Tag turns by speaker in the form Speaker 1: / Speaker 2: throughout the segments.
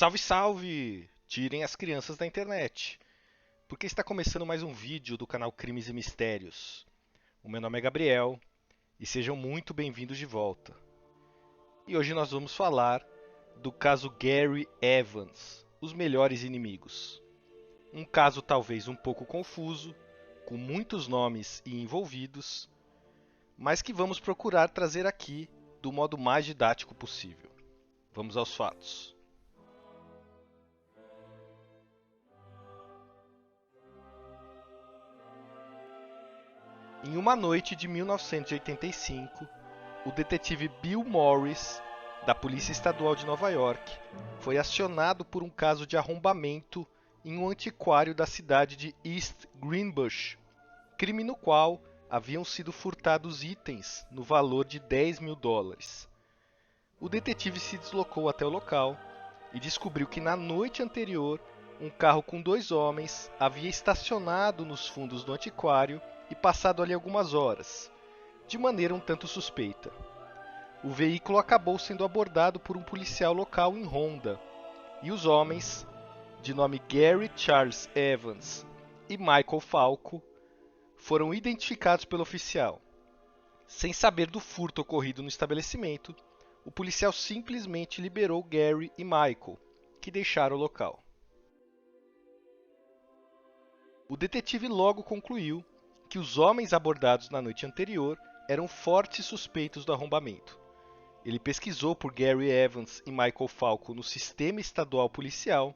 Speaker 1: Salve, salve! Tirem as crianças da internet, porque está começando mais um vídeo do canal Crimes e Mistérios. O meu nome é Gabriel e sejam muito bem-vindos de volta. E hoje nós vamos falar do caso Gary Evans, os melhores inimigos. Um caso talvez um pouco confuso, com muitos nomes e envolvidos, mas que vamos procurar trazer aqui do modo mais didático possível. Vamos aos fatos. Em uma noite de 1985, o detetive Bill Morris, da Polícia Estadual de Nova York, foi acionado por um caso de arrombamento em um antiquário da cidade de East Greenbush, crime no qual haviam sido furtados itens no valor de $10.000. O detetive se deslocou até o local e descobriu que na noite anterior um carro com dois homens havia estacionado nos fundos do antiquário e passado ali algumas horas, de maneira um tanto suspeita. O veículo acabou sendo abordado por um policial local em Honda, e os homens, de nome Gary Charles Evans e Michael Falco, foram identificados pelo oficial. Sem saber do furto ocorrido no estabelecimento, o policial simplesmente liberou Gary e Michael, que deixaram o local. O detetive logo concluiu que os homens abordados na noite anterior eram fortes suspeitos do arrombamento. Ele pesquisou por Gary Evans e Michael Falco no sistema estadual policial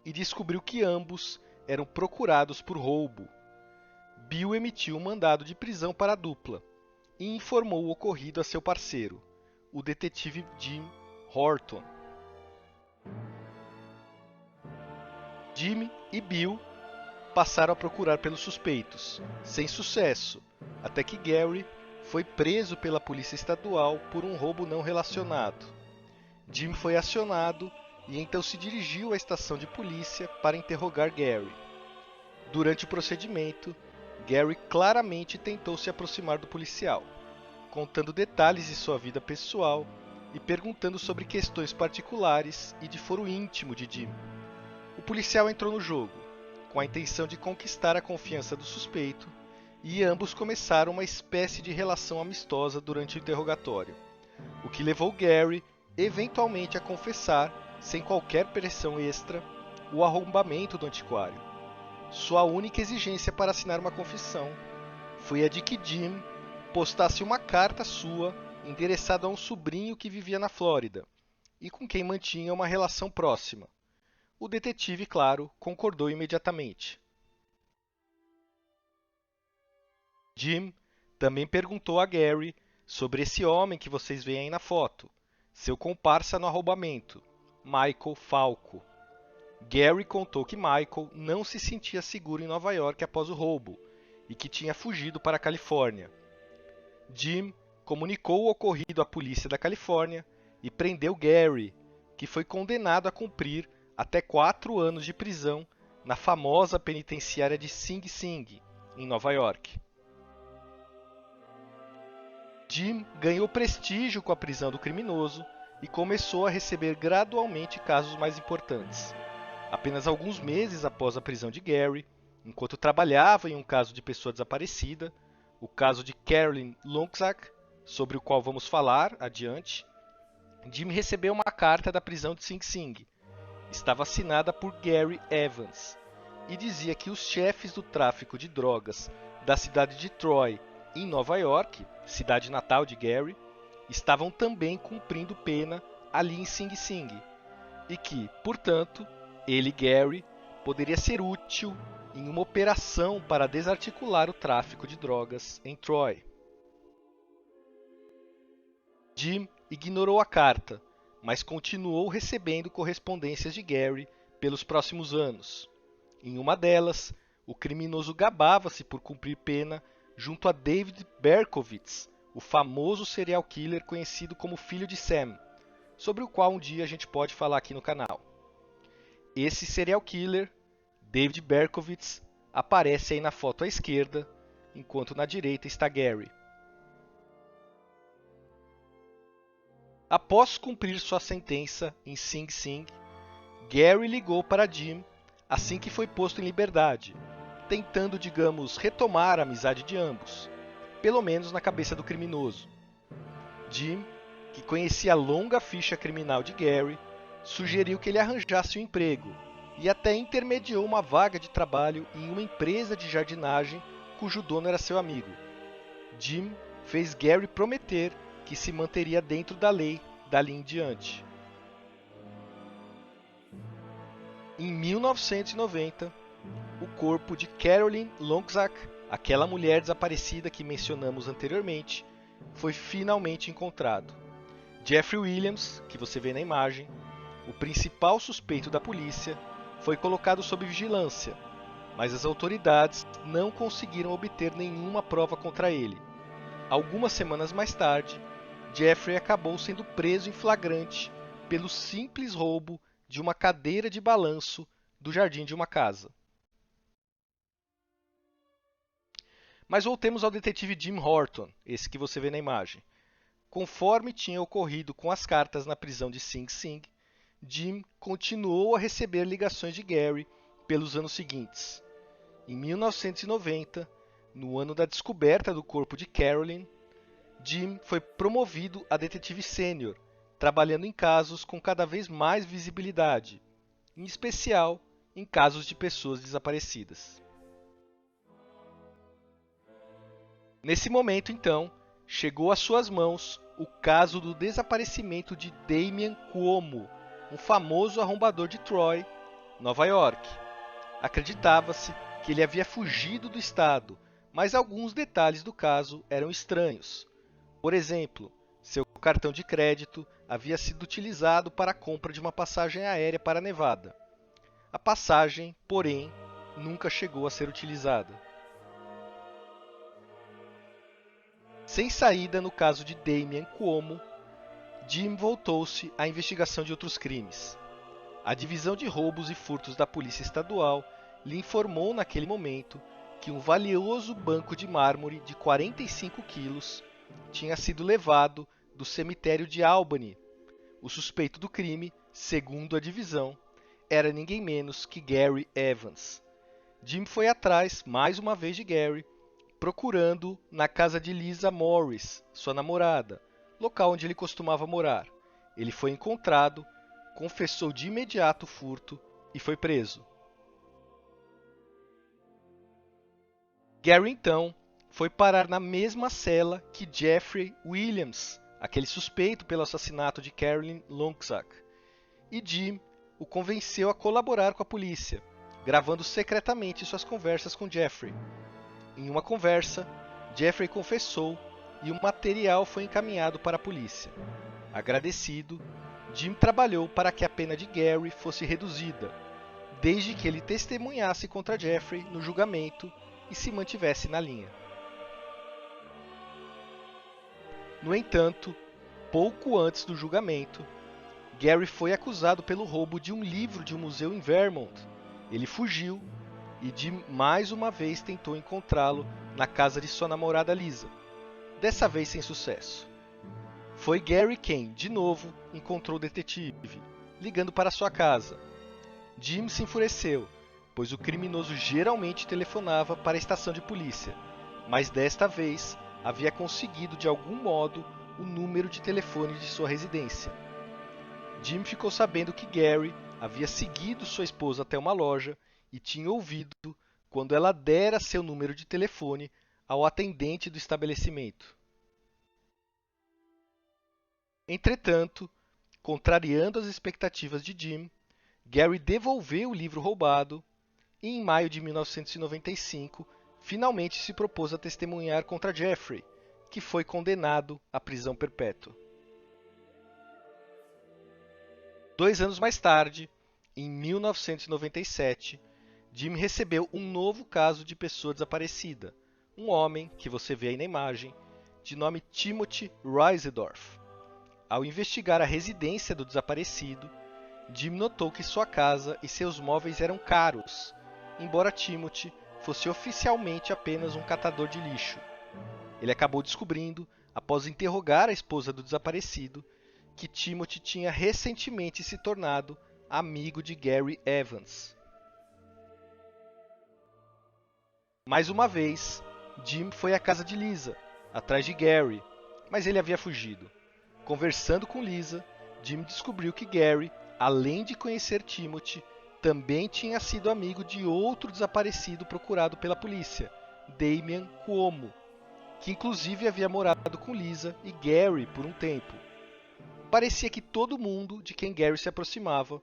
Speaker 1: e descobriu que ambos eram procurados por roubo. Bill emitiu um mandado de prisão para a dupla e informou o ocorrido a seu parceiro, o detetive Jim Horton. Jim e Bill passaram a procurar pelos suspeitos, sem sucesso, até que Gary foi preso pela polícia estadual por um roubo não relacionado. Jim foi acionado e então se dirigiu à estação de polícia para interrogar Gary. Durante o procedimento, Gary claramente tentou se aproximar do policial, contando detalhes de sua vida pessoal e perguntando sobre questões particulares e de foro íntimo de Jim. O policial entrou no jogo, com a intenção de conquistar a confiança do suspeito, e ambos começaram uma espécie de relação amistosa durante o interrogatório, o que levou Gary eventualmente a confessar, sem qualquer pressão extra, o arrombamento do antiquário. Sua única exigência para assinar uma confissão foi a de que Jim postasse uma carta sua endereçada a um sobrinho que vivia na Flórida e com quem mantinha uma relação próxima. O detetive, claro, concordou imediatamente. Jim também perguntou a Gary sobre esse homem que vocês veem aí na foto, seu comparsa no arrombamento, Michael Falco. Gary contou que Michael não se sentia seguro em Nova York após o roubo e que tinha fugido para a Califórnia. Jim comunicou o ocorrido à polícia da Califórnia e prendeu Gary, que foi condenado a cumprir até 4 anos de prisão na famosa penitenciária de Sing Sing, em Nova York. Jim ganhou prestígio com a prisão do criminoso e começou a receber gradualmente casos mais importantes. Apenas alguns meses após a prisão de Gary, enquanto trabalhava em um caso de pessoa desaparecida, o caso de Carolyn Longsack, sobre o qual vamos falar adiante, Jim recebeu uma carta da prisão de Sing Sing. Estava assinada por Gary Evans e dizia que os chefes do tráfico de drogas da cidade de Troy, em Nova York, cidade natal de Gary, estavam também cumprindo pena ali em Sing Sing e que, portanto, ele, Gary, poderia ser útil em uma operação para desarticular o tráfico de drogas em Troy. Jim ignorou a carta, mas continuou recebendo correspondências de Gary pelos próximos anos. Em uma delas, o criminoso gabava-se por cumprir pena junto a David Berkowitz, o famoso serial killer conhecido como Filho de Sam, sobre o qual um dia a gente pode falar aqui no canal. Esse serial killer, David Berkowitz, aparece aí na foto à esquerda, enquanto na direita está Gary. Após cumprir sua sentença em Sing Sing, Gary ligou para Jim assim que foi posto em liberdade, tentando, digamos, retomar a amizade de ambos, pelo menos na cabeça do criminoso. Jim, que conhecia a longa ficha criminal de Gary, sugeriu que ele arranjasse um emprego e até intermediou uma vaga de trabalho em uma empresa de jardinagem cujo dono era seu amigo. Jim fez Gary prometer que se manteria dentro da lei dali em diante. Em 1990, o corpo de Carolyn Longsack, aquela mulher desaparecida que mencionamos anteriormente, foi finalmente encontrado. Jeffrey Williams, que você vê na imagem, o principal suspeito da polícia, foi colocado sob vigilância, mas as autoridades não conseguiram obter nenhuma prova contra ele. Algumas semanas mais tarde, Jeffrey acabou sendo preso em flagrante pelo simples roubo de uma cadeira de balanço do jardim de uma casa. Mas voltemos ao detetive Jim Horton, esse que você vê na imagem. Conforme tinha ocorrido com as cartas na prisão de Sing Sing, Jim continuou a receber ligações de Gary pelos anos seguintes. Em 1990, no ano da descoberta do corpo de Carolyn, Jim foi promovido a detetive sênior, trabalhando em casos com cada vez mais visibilidade, em especial em casos de pessoas desaparecidas. Nesse momento, então, chegou às suas mãos o caso do desaparecimento de Damian Cuomo, um famoso arrombador de Troy, Nova York. Acreditava-se que ele havia fugido do estado, mas alguns detalhes do caso eram estranhos. Por exemplo, seu cartão de crédito havia sido utilizado para a compra de uma passagem aérea para Nevada. A passagem, porém, nunca chegou a ser utilizada. Sem saída no caso de Damian Cuomo, Jim voltou-se à investigação de outros crimes. A divisão de roubos e furtos da Polícia Estadual lhe informou naquele momento que um valioso banco de mármore de 45 quilos tinha sido levado do cemitério de Albany. O suspeito do crime, segundo a divisão, era ninguém menos que Gary Evans. Jim foi atrás, mais uma vez, de Gary, procurando na casa de Lisa Morris, sua namorada, local onde ele costumava morar. Ele foi encontrado, confessou de imediato o furto e foi preso. Gary, então, foi parar na mesma cela que Jeffrey Williams, aquele suspeito pelo assassinato de Carolyn Longsack, e Jim o convenceu a colaborar com a polícia, gravando secretamente suas conversas com Jeffrey. Em uma conversa, Jeffrey confessou e o material foi encaminhado para a polícia. Agradecido, Jim trabalhou para que a pena de Gary fosse reduzida, desde que ele testemunhasse contra Jeffrey no julgamento e se mantivesse na linha. No entanto, pouco antes do julgamento, Gary foi acusado pelo roubo de um livro de um museu em Vermont. Ele fugiu e Jim mais uma vez tentou encontrá-lo na casa de sua namorada Lisa, dessa vez sem sucesso. Foi Gary quem, de novo, encontrou o detetive, ligando para sua casa. Jim se enfureceu, pois o criminoso geralmente telefonava para a estação de polícia, mas desta vez havia conseguido de algum modo o número de telefone de sua residência. Jim ficou sabendo que Gary havia seguido sua esposa até uma loja e tinha ouvido quando ela dera seu número de telefone ao atendente do estabelecimento. Entretanto, contrariando as expectativas de Jim, Gary devolveu o livro roubado e, em maio de 1995, finalmente se propôs a testemunhar contra Jeffrey, que foi condenado à prisão perpétua. 2 anos mais tarde, em 1997, Jim recebeu um novo caso de pessoa desaparecida, um homem, que você vê aí na imagem, de nome Timothy Reisedorf. Ao investigar a residência do desaparecido, Jim notou que sua casa e seus móveis eram caros, embora Timothy fosse oficialmente apenas um catador de lixo. Ele acabou descobrindo, após interrogar a esposa do desaparecido, que Timothy tinha recentemente se tornado amigo de Gary Evans. Mais uma vez, Jim foi à casa de Lisa, atrás de Gary, mas ele havia fugido. Conversando com Lisa, Jim descobriu que Gary, além de conhecer Timothy, também tinha sido amigo de outro desaparecido procurado pela polícia, Damian Cuomo, que inclusive havia morado com Lisa e Gary por um tempo. Parecia que todo mundo de quem Gary se aproximava,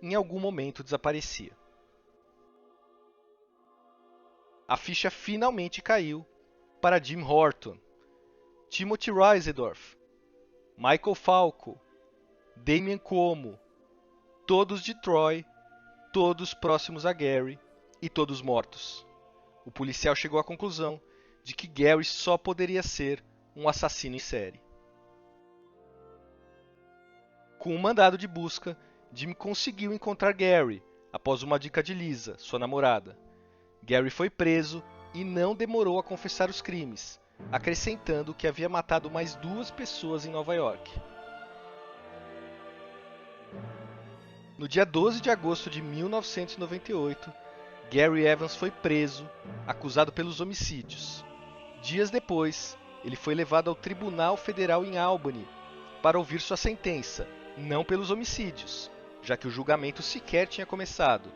Speaker 1: em algum momento desaparecia. A ficha finalmente caiu para Jim Horton, Timothy Reisedorf, Michael Falco, Damian Cuomo, todos de Troy, todos próximos a Gary e todos mortos. O policial chegou à conclusão de que Gary só poderia ser um assassino em série. Com um mandado de busca, Jim conseguiu encontrar Gary, após uma dica de Lisa, sua namorada. Gary foi preso e não demorou a confessar os crimes, acrescentando que havia matado mais 2 pessoas em Nova York. No dia 12 de agosto de 1998, Gary Evans foi preso, acusado pelos homicídios. Dias depois, ele foi levado ao Tribunal Federal em Albany para ouvir sua sentença, não pelos homicídios, já que o julgamento sequer tinha começado,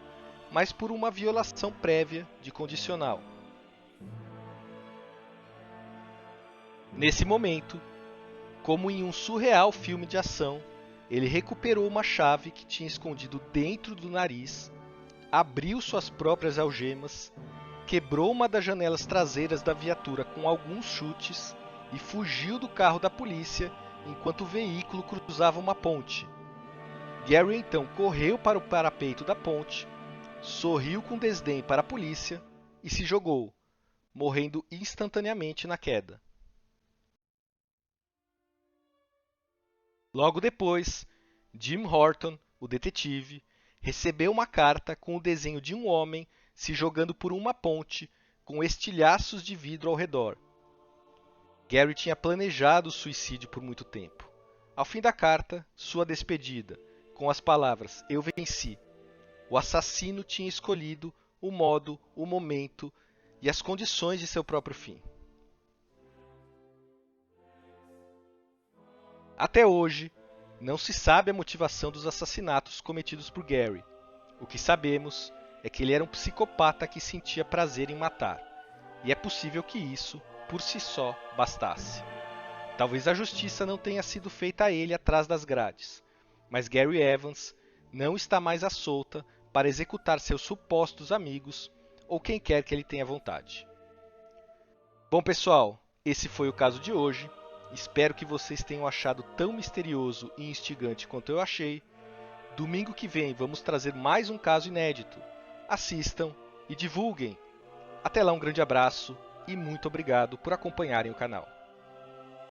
Speaker 1: mas por uma violação prévia de condicional. Nesse momento, como em um surreal filme de ação, ele recuperou uma chave que tinha escondido dentro do nariz, abriu suas próprias algemas, quebrou uma das janelas traseiras da viatura com alguns chutes e fugiu do carro da polícia enquanto o veículo cruzava uma ponte. Gary então correu para o parapeito da ponte, sorriu com desdém para a polícia e se jogou, morrendo instantaneamente na queda. Logo depois, Jim Horton, o detetive, recebeu uma carta com o desenho de um homem se jogando por uma ponte com estilhaços de vidro ao redor. Gary tinha planejado o suicídio por muito tempo. Ao fim da carta, sua despedida, com as palavras "Eu venci". O assassino tinha escolhido o modo, o momento e as condições de seu próprio fim. Até hoje, não se sabe a motivação dos assassinatos cometidos por Gary. O que sabemos é que ele era um psicopata que sentia prazer em matar, e é possível que isso, por si só, bastasse. Talvez a justiça não tenha sido feita a ele atrás das grades, mas Gary Evans não está mais à solta para executar seus supostos amigos ou quem quer que ele tenha vontade. Bom, pessoal, esse foi o caso de hoje. Espero que vocês tenham achado tão misterioso e instigante quanto eu achei. Domingo que vem vamos trazer mais um caso inédito. Assistam e divulguem. Até lá, um grande abraço e muito obrigado por acompanharem o canal.